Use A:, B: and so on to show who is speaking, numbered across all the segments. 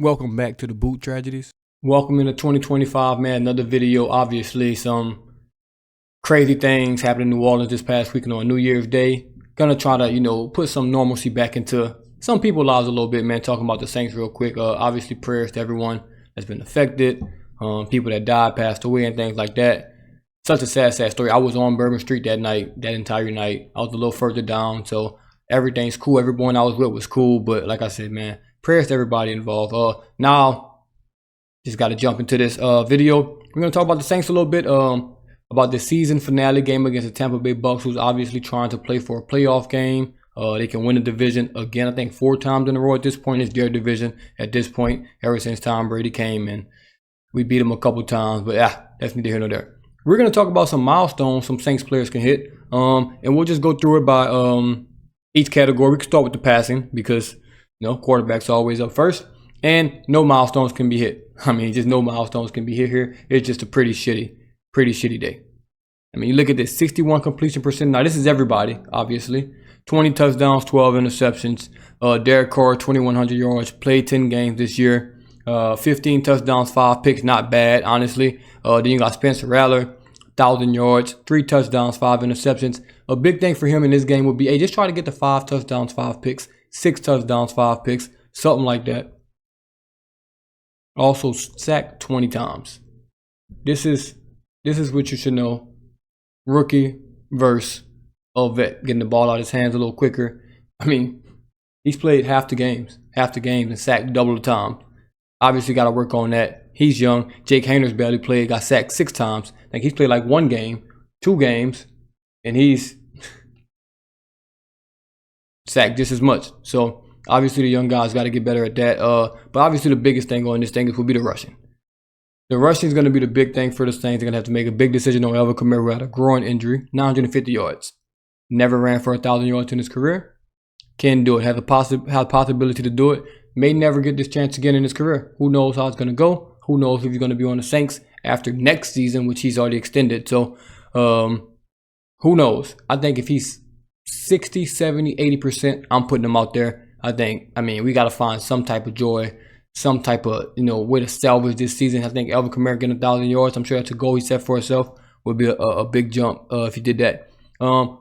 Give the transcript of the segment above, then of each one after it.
A: Welcome back to the Boot Tragedies.
B: Welcome into 2025, man. Another video. Obviously, some crazy things happened in New Orleans this past weekend on New Year's Day. Gonna try to, put some normalcy back into some people's lives a little bit, man. Talking about the Saints real quick. Obviously, prayers to everyone that's been affected. People that died, passed away, and things like that. Such a sad story. I was on Bourbon Street that entire night. I was a little further down, so everything's cool. Everyone I was with was cool, but like I said, man, prayers to everybody involved. Now, just got to jump into this video. We're going to talk about the Saints a little bit, about the season finale game against the Tampa Bay Bucks, who's obviously trying to play for a playoff game. They can win the division again, I think 4 times in a row at this point. It's their division at this point, ever since Tom Brady came, and we beat them a couple times, but yeah, that's neither here nor there. We're going to talk about some milestones some Saints players can hit, and we'll just go through it by each category. We can start with the passing because, quarterback's always up first, and no milestones can be hit. I mean, just no milestones can be hit here. It's just a pretty shitty day. I mean, you look at this 61 completion percent. Now, this is everybody, obviously. 20 touchdowns, 12 interceptions. Derek Carr, 2,100 yards, played 10 games this year. 15 touchdowns, 5 picks, not bad, honestly. Then you got Spencer Rattler, 1,000 yards, 3 touchdowns, 5 interceptions. A big thing for him in this game would be, hey, just try to get to 5 touchdowns, 5 picks, 6 touchdowns, 5 picks, something like that. Also sacked 20 times. This is what you should know. Rookie versus a vet, getting the ball out of his hands a little quicker. I mean, he's played half the games and sacked double the time. Obviously got to work on that. He's young. Jake Hayner's barely played, got sacked 6 times. I think he's played like 1 game, 2 games, and he's sacked just as much. So obviously the young guys got to get better at that. But obviously the biggest thing on this thing will be the rushing. The rushing is going to be the big thing for the Saints. They're going to have to make a big decision on Alvin Kamara, who had a groin injury, 950 yards. Never ran for 1,000 yards in his career. Can do it. Has a possibility to do it. May never get this chance again in his career. Who knows how it's going to go? Who knows if he's going to be on the Saints after next season, which he's already extended. So, who knows? I think if he's 60, 70, 80%, I'm putting him out there. I mean, we got to find some type of joy, some type of, way to salvage this season. I think Alvin Kamara getting 1,000 yards, I'm sure that's a goal he set for himself, would be a big jump if he did that,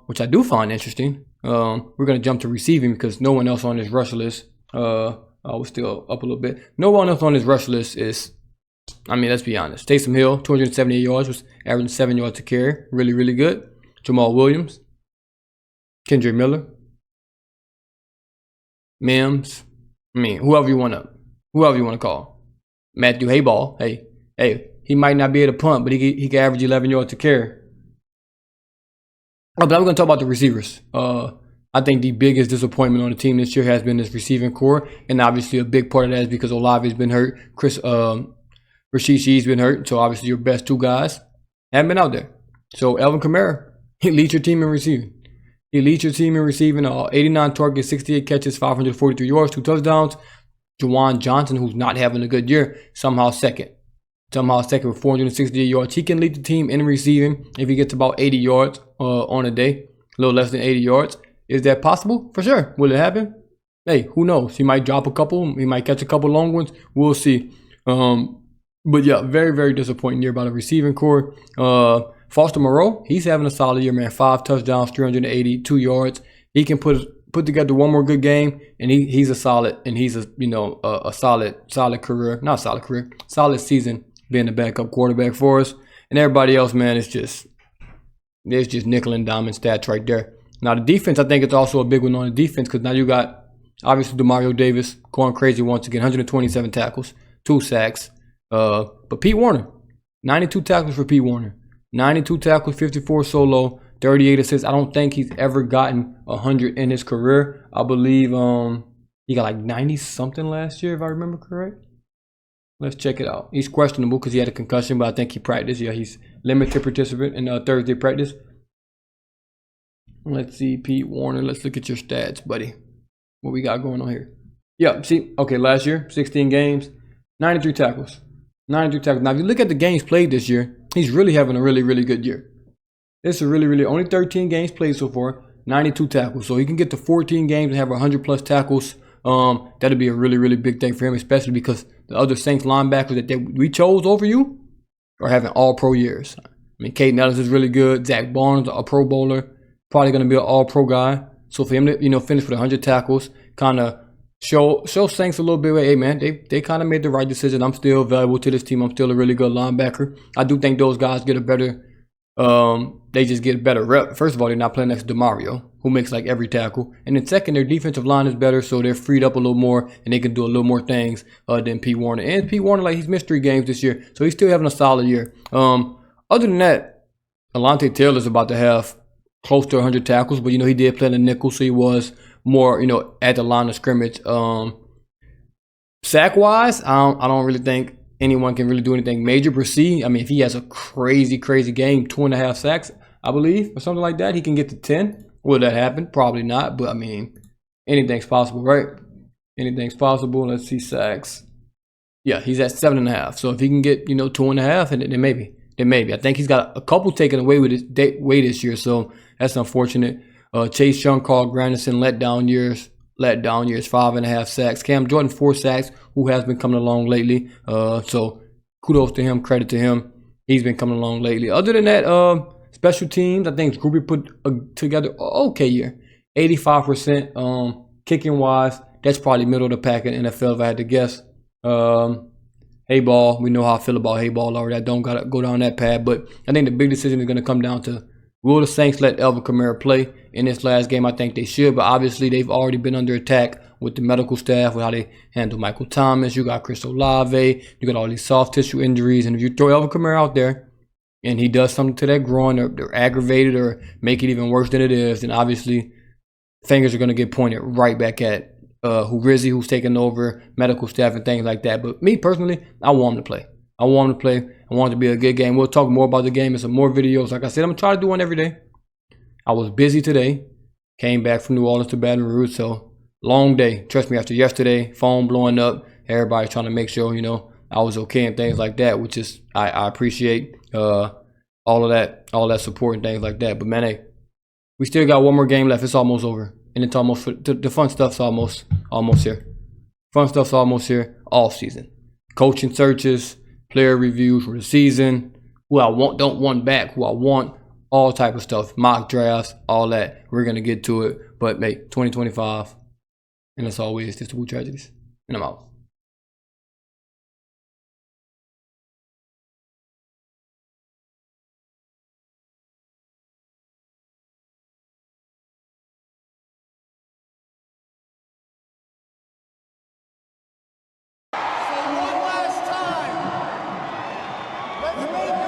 B: which I do find interesting. We're going to jump to receiving because no one else on this rush list, I was still up a little bit. No one else on this rush list is, I mean, let's be honest. Taysom Hill, 278 yards, was averaging 7 yards to carry. Really, really good. Jamal Williams, Kendrick Miller, Mims. I mean, whoever you want to call. Matthew Hayball. Hey, he might not be able to punt, but he can average 11 yards to carry. But I'm going to talk about the receivers. I think the biggest disappointment on the team this year has been this receiving core, and obviously a big part of that is because Olave's been hurt. Rashi's been hurt, so obviously your best 2 guys haven't been out there. So Alvin Kamara, he leads your team in receiving. 89 targets, 68 catches, 543 yards, 2 touchdowns. Juwan Johnson, who's not having a good year, somehow second with 468 yards. He can lead the team in receiving if he gets about 80 yards on a day, a little less than 80 yards. Is that possible? For sure. Will it happen? Hey, who knows? He might drop a couple. He might catch a couple long ones. We'll see. But yeah, very, very disappointing year by the receiving core. Foster Moreau, he's having a solid year, man. 5 touchdowns, 382 yards. He can put together one more good game, and he's a solid, and he's a solid career, not solid career, solid season being the backup quarterback for us. And everybody else, man, it's just nickel and diamond stats right there. Now the defense, I think it's also a big one on the defense because now you got obviously DeMario Davis going crazy once again, 127 tackles, 2 sacks. But Pete Warner, 92 tackles for Pete Warner. 92 tackles, 54 solo, 38 assists. I don't think he's ever gotten 100 in his career. I believe he got like 90 something last year, if I remember correct. Let's check it out. He's questionable because he had a concussion, but I think he practiced. Yeah, he's limited participant in Thursday practice. Let's see, Pete Warner. Let's look at your stats, buddy. What we got going on here? Yeah, see, okay, last year, 16 games, 93 tackles. 92 tackles. Now, if you look at the games played this year, he's really having a really, really good year. It's a really, only 13 games played so far, 92 tackles. So he can get to 14 games and have 100 plus tackles That'd be a really, really big thing for him, especially because the other Saints linebackers that we chose over you are having all-pro years. I mean, Caden Ellis is really good. Zach Barnes, a Pro Bowler, probably going to be an all-pro guy. So for him to, finish with 100 tackles, kind of show Saints a little bit, hey man, they kind of made the right decision. I'm still valuable to this team. I'm still a really good linebacker. I do think those guys get a better, they just get a better rep. First of all, they're not playing next to DeMario, who makes like every tackle. And then second, their defensive line is better, so they're freed up a little more and they can do a little more things than P. Warner. And P. Warner, like, he's missed 3 games this year, so he's still having a solid year. Other than that, Alontae Taylor's about to have close to 100 tackles, but he did play in the nickel, so he was more, at the line of scrimmage. Sack-wise, I don't really think anyone can really do anything major. Brissy, I mean, if he has a crazy game, 2.5 sacks, I believe, or something like that, he can get to 10. Will that happen? Probably not, but I mean, anything's possible, right? Anything's possible. Let's see, sacks. Yeah, he's at 7.5. So if he can get, 2.5, then maybe. I think he's got a couple taken away with his way this year, so that's unfortunate. Chase Young, Carl Granderson, let down years, 5.5 sacks. Cam Jordan, 4 sacks, who has been coming along lately. So kudos to him, credit to him. He's been coming along lately. Other than that, special teams, I think Groupie put together an okay year. 85% kicking wise. That's probably middle of the pack in NFL if I had to guess. Hayball, we know how I feel about Hayball already. I don't gotta go down that path, but I think the big decision is gonna come down to, will the Saints let Alvin Kamara play in this last game? I think they should, but obviously they've already been under attack with the medical staff, with how they handle Michael Thomas. You got Chris Olave, you got all these soft tissue injuries, and if you throw Alvin Kamara out there and he does something to that groin, or they're aggravated or make it even worse than it is, then obviously fingers are gonna get pointed right back at who's taking over medical staff and things like that. But me personally, I want him to play. I want it to be a good game. We'll talk more about the game in some more videos. Like I said, I'm going to try to do one every day. I was busy today. Came back from New Orleans to Baton Rouge, so long day. Trust me, after yesterday, phone blowing up, everybody's trying to make sure, I was okay and things like that, which is, I appreciate all of that support and things like that. But man, hey, we still got one more game left. It's almost over. And it's almost, the fun stuff's almost here. Fun stuff's almost here. Off season. Coaching searches, player reviews for the season, who I don't want back, who I want, all type of stuff, mock drafts, all that. We're going to get to it. But, mate, 2025. And as always, this is DaBootTragedies. And I'm out.
C: Let's make